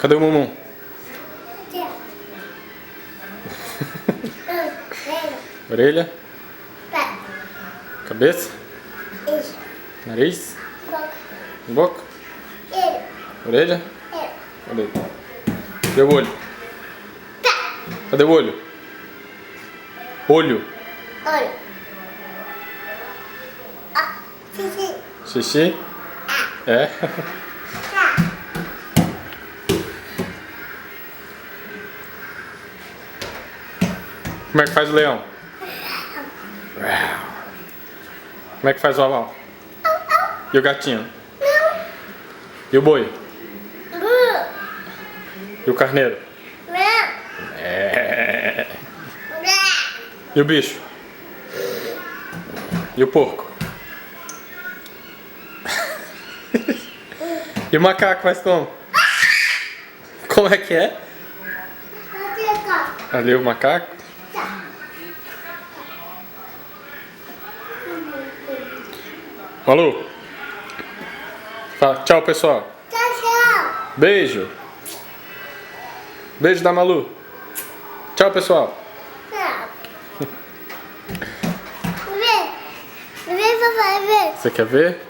Cadê o Mumu? Orelha? Cabeça? Nariz? Boca? Orelha? Orelha. Cadê o olho? Cadê o olho? Olho. Xixi? É? Como é que faz o leão? Como é que faz o aval? E o gatinho? E o boi? E o carneiro? É. E o bicho? E o porco? E o macaco faz como? Como é que é? Ali o macaco? Malu? Fala, tchau, pessoal. Tchau. Beijo. Beijo da Malu. Tchau, pessoal. Vê, papai, vê. Você quer ver?